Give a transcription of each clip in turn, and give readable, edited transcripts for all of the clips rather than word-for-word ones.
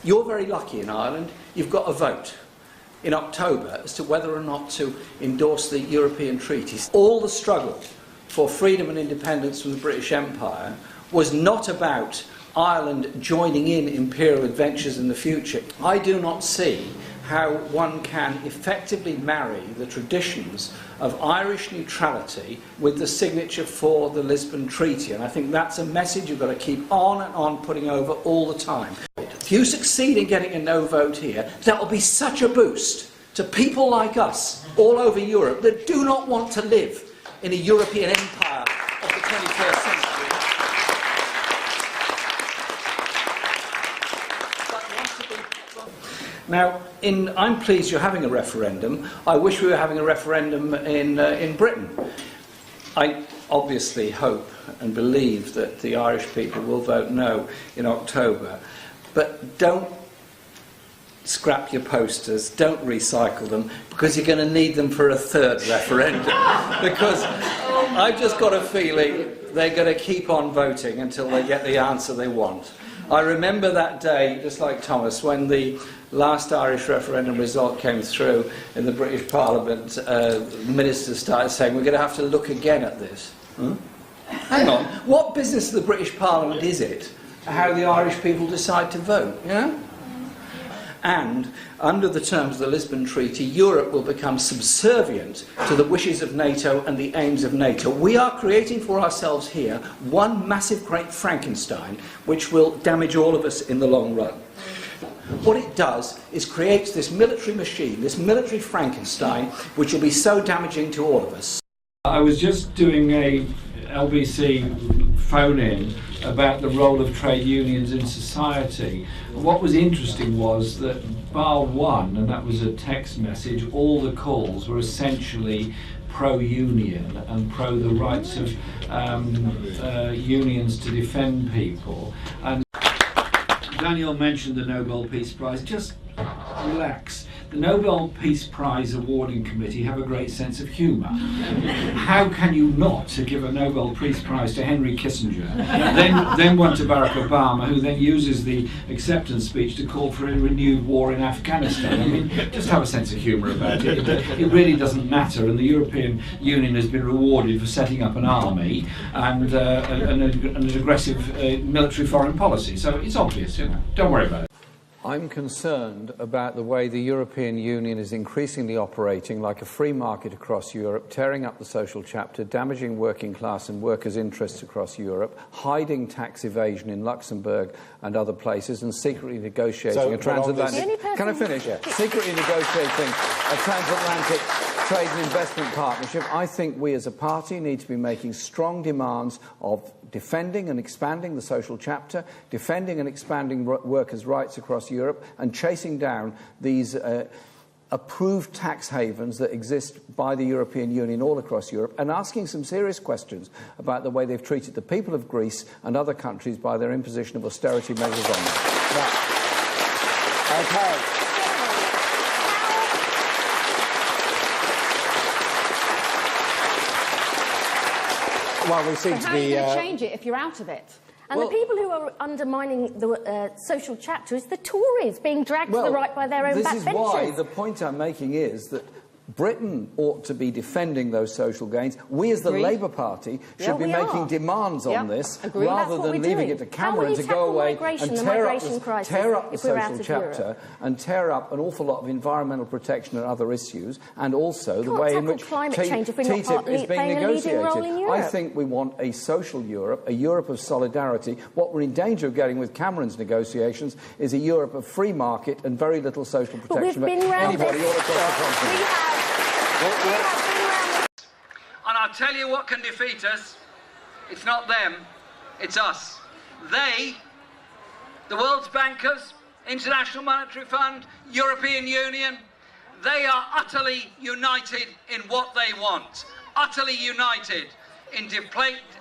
You're very lucky in Ireland. You've got a vote in October as to whether or not to endorse the European treaties. All the struggle for freedom and independence from the British Empire was not about Ireland joining in imperial adventures in the future. I do not see how one can effectively marry the traditions of Irish neutrality with the signature for the Lisbon Treaty, and I think that's a message you've got to keep on and on putting over all the time. If you succeed in getting a no vote here, that will be such a boost to people like us all over Europe that do not want to live in a European empire of the 21st century. Now, I'm pleased you're having a referendum. I wish we were having a referendum in Britain. I obviously hope and believe that the Irish people will vote no in October. But don't scrap your posters, don't recycle them, because you're going to need them for a third referendum. Because I've just got a feeling they're going to keep on voting until they get the answer they want. I remember that day, just like Thomas, when the last Irish referendum result came through in the British Parliament, ministers started saying, we're going to have to look again at this. Hang on, what business of the British Parliament is it how the Irish people decide to vote? Yeah? And under the terms of the Lisbon Treaty, Europe will become subservient to the wishes of NATO and the aims of NATO. We are creating for ourselves here one massive great Frankenstein, which will damage all of us in the long run. What it does is creates this military machine, this military Frankenstein, which will be so damaging to all of us. I was just doing a LBC phone-in about the role of trade unions in society. What was interesting was that bar one, and that was a text message, all the calls were essentially pro-union and pro the rights of unions to defend people. And Daniel mentioned the Nobel Peace Prize. Just relax. The Nobel Peace Prize awarding committee have a great sense of humour. How can you not give a Nobel Peace Prize to Henry Kissinger, then one to Barack Obama, who then uses the acceptance speech to call for a renewed war in Afghanistan? I mean, just have a sense of humour about it. It really doesn't matter, and the European Union has been rewarded for setting up an army and an aggressive military foreign policy. So it's obvious, you know. Don't worry about it. I'm concerned about the way the European Union is increasingly operating like a free market across Europe, tearing up the social chapter, damaging working class and workers' interests across Europe, hiding tax evasion in Luxembourg and other places, and secretly negotiating a transatlantic... Can I finish? Yeah. Secretly negotiating a transatlantic trade and investment partnership. I think we as a party need to be making strong demands of defending and expanding the social chapter, defending and expanding workers' rights across Europe, and chasing down these approved tax havens that exist by the European Union all across Europe, and asking some serious questions about the way they've treated the people of Greece and other countries by their imposition of austerity measures on them. Yeah. Okay. Well, we seem to be... How are you going to change it if you're out of it? And the people who are undermining the social chapter is the Tories being dragged to the right by their own backbenchers. This is why the point I'm making is that Britain ought to be defending those social gains. We, as the Labour Party, should be making demands on this, rather than leaving it to Cameron to go away and tear up the social chapter and tear up an awful lot of environmental protection and other issues, and also the way in which TTIP is being negotiated. I think we want a social Europe, a Europe of solidarity. What we're in danger of getting with Cameron's negotiations is a Europe of free market and very little social protection for anybody all across the continent. And I'll tell you what can defeat us. It's not them, it's us. They, the world's bankers, International Monetary Fund, European Union, they are utterly united in what they want. Utterly united in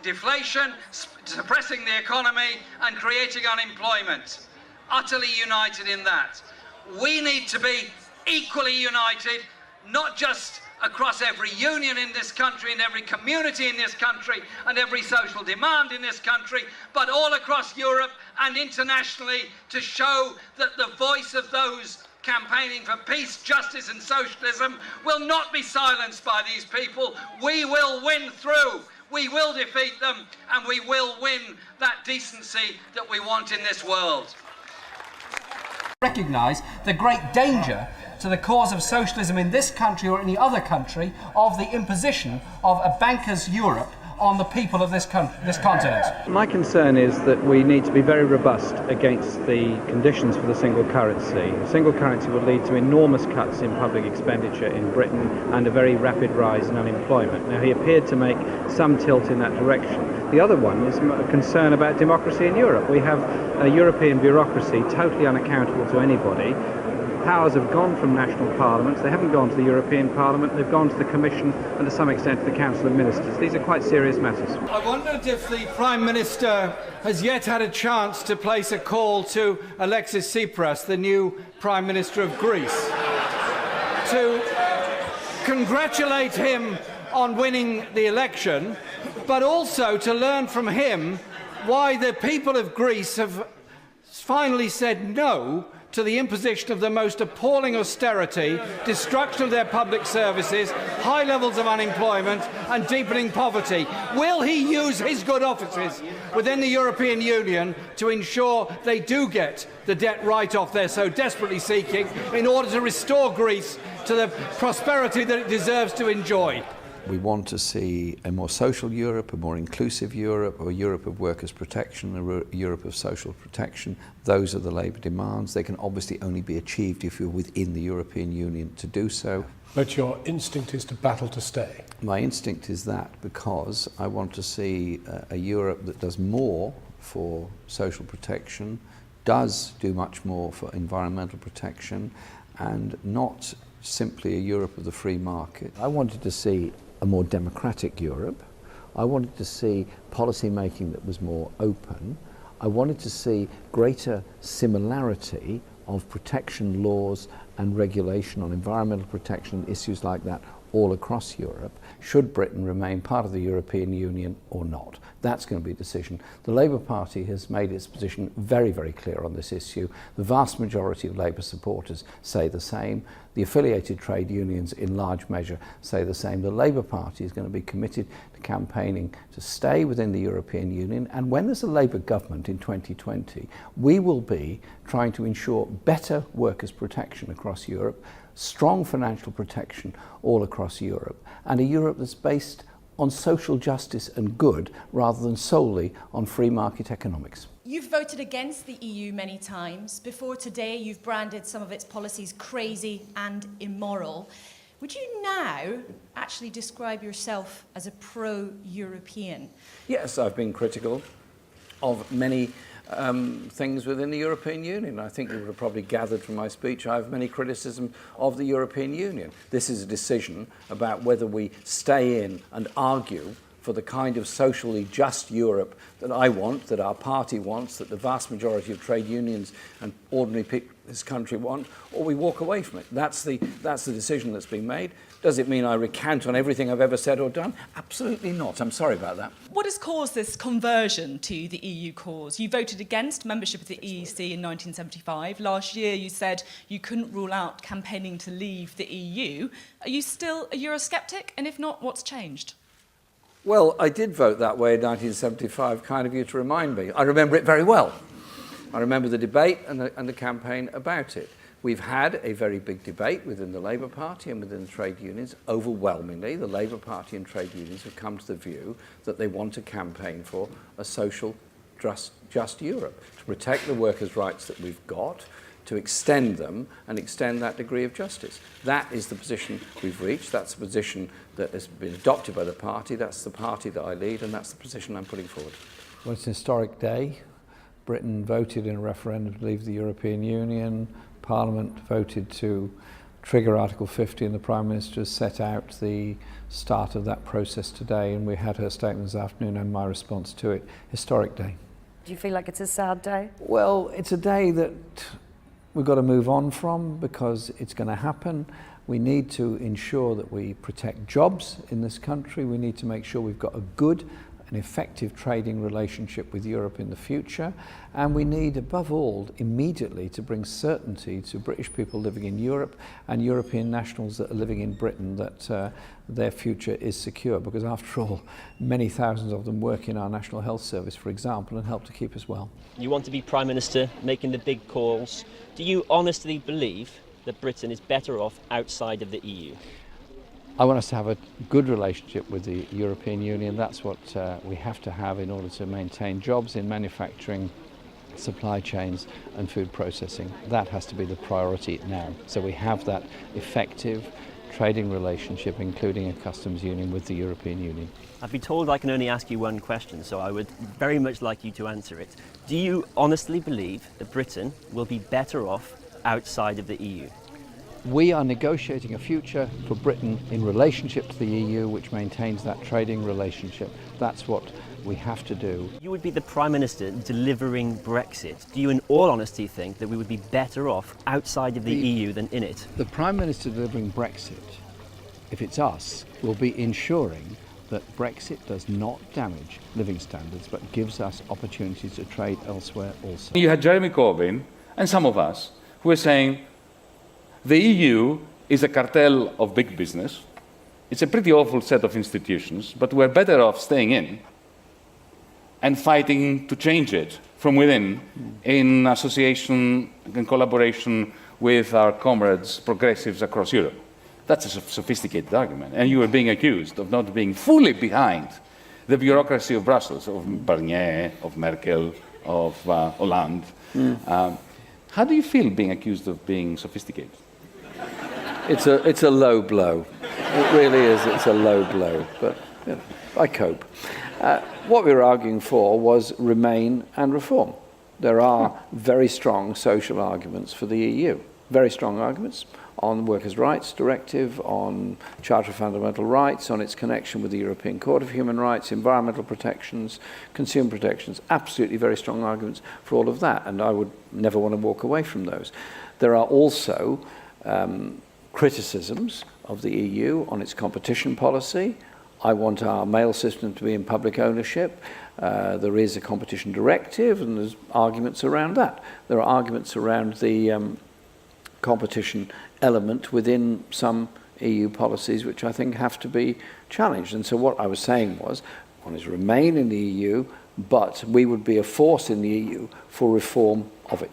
deflation, suppressing the economy and creating unemployment. Utterly united in that. We need to be equally united, not just across every union in this country and every community in this country and every social demand in this country, but all across Europe and internationally, to show that the voice of those campaigning for peace, justice and socialism will not be silenced by these people. We will win through. We will defeat them, and we will win that decency that we want in this world. Recognise the great danger to the cause of socialism in this country or any other country of the imposition of a banker's Europe on the people of this continent. My concern is that we need to be very robust against the conditions for the single currency. A single currency would lead to enormous cuts in public expenditure in Britain and a very rapid rise in unemployment. Now, he appeared to make some tilt in that direction. The other one is a concern about democracy in Europe. We have a European bureaucracy totally unaccountable to anybody. Powers have gone from national parliaments, they haven't gone to the European Parliament, they've gone to the Commission and to some extent to the Council of Ministers. These are quite serious matters. I wondered if the Prime Minister has yet had a chance to place a call to Alexis Tsipras, the new Prime Minister of Greece, to congratulate him on winning the election, but also to learn from him why the people of Greece have finally said no to the imposition of the most appalling austerity, destruction of their public services, high levels of unemployment and deepening poverty. Will he use his good offices within the European Union to ensure they do get the debt write-off they're so desperately seeking in order to restore Greece to the prosperity that it deserves to enjoy? We want to see a more social Europe, a more inclusive Europe, a Europe of workers' protection, a Europe of social protection. Those are the Labour demands. They can obviously only be achieved if you're within the European Union to do so. But your instinct is to battle to stay. My instinct is that because I want to see a Europe that does more for social protection, does do much more for environmental protection, and not simply a Europe of the free market. I wanted to see a more democratic Europe. I wanted to see policy making that was more open. I wanted to see greater similarity of protection laws and regulation on environmental protection, issues like that, all across Europe. Should Britain remain part of the European Union or not? That's going to be a decision. The Labour Party has made its position very, very clear on this issue. The vast majority of Labour supporters say the same. The affiliated trade unions in large measure say the same. The Labour Party is going to be committed to campaigning to stay within the European Union, and when there's a Labour government in 2020, we will be trying to ensure better workers' protection across Europe, strong financial protection all across Europe, and a Europe that's based on social justice and good rather than solely on free market economics. You've voted against the EU many times. Before today, you've branded some of its policies crazy and immoral. Would you now actually describe yourself as a pro-European? Yes, I've been critical of many things within the European Union. I think you would have probably gathered from my speech I have many criticisms of the European Union. This is a decision about whether we stay in and argue for the kind of socially just Europe that I want, that our party wants, that the vast majority of trade unions and ordinary people in this country want, or we walk away from it. That's the decision that's been made. Does it mean I recount on everything I've ever said or done? Absolutely not. I'm sorry about that. What has caused this conversion to the EU cause? You voted against membership of the EEC in 1975. Last year you said you couldn't rule out campaigning to leave the EU. Are you still a Eurosceptic? And if not, what's changed? Well, I did vote that way in 1975, kind of you to remind me. I remember it very well. I remember the debate and the campaign about it. We've had a very big debate within the Labour Party and within the trade unions. Overwhelmingly, the Labour Party and trade unions have come to the view that they want to campaign for a social, just Europe, to protect the workers' rights that we've got, to extend them and extend that degree of justice. That is the position we've reached. That's the position that has been adopted by the party. That's the party that I lead, and that's the position I'm putting forward. Well, it's an historic day. Britain voted in a referendum to leave the European Union. Parliament voted to trigger Article 50, and the Prime Minister has set out the start of that process today, and we had her statement this afternoon and my response to it. Historic day. Do you feel like it's a sad day? Well, it's a day that we've got to move on from because it's going to happen. We need to ensure that we protect jobs in this country. We need to make sure we've got a good and effective trading relationship with Europe in the future. And we need, above all, immediately to bring certainty to British people living in Europe and European nationals that are living in Britain that their future is secure. Because after all, many thousands of them work in our National Health Service, for example, and help to keep us well. You want to be Prime Minister, making the big calls. Do you honestly believe that Britain is better off outside of the EU? I want us to have a good relationship with the European Union. That's what we have to have in order to maintain jobs in manufacturing, supply chains and food processing. That has to be the priority now. So we have that effective trading relationship, including a customs union with the European Union. I've been told I can only ask you one question, so I would very much like you to answer it. Do you honestly believe that Britain will be better off outside of the EU? We are negotiating a future for Britain in relationship to the EU, which maintains that trading relationship. That's what we have to do. You would be the Prime Minister delivering Brexit. Do you in all honesty think that we would be better off outside of the EU than in it? The Prime Minister delivering Brexit, if it's us, will be ensuring that Brexit does not damage living standards but gives us opportunities to trade elsewhere also. You had Jeremy Corbyn and some of us who were saying the EU is a cartel of big business. It's a pretty awful set of institutions, but we're better off staying in and fighting to change it from within in association and collaboration with our comrades, progressives across Europe. That's a sophisticated argument. And you are being accused of not being fully behind the bureaucracy of Brussels, of Barnier, of Merkel, of Hollande. How do you feel being accused of being sophisticated? It's a low blow. It really is. It's a low blow. But you know, I cope. What we were arguing for was remain and reform. There are very strong social arguments for the EU. Very strong arguments on Workers' Rights Directive, on Charter of Fundamental Rights, on its connection with the European Court of Human Rights, environmental protections, consumer protections. Absolutely very strong arguments for all of that, and I would never want to walk away from those. There are also criticisms of the EU on its competition policy. I want our mail system to be in public ownership. There is a competition directive, and there's arguments around that. There are arguments around the competition element within some EU policies, which I think have to be challenged. And so what I was saying was, one is remain in the EU, but we would be a force in the EU for reform of it.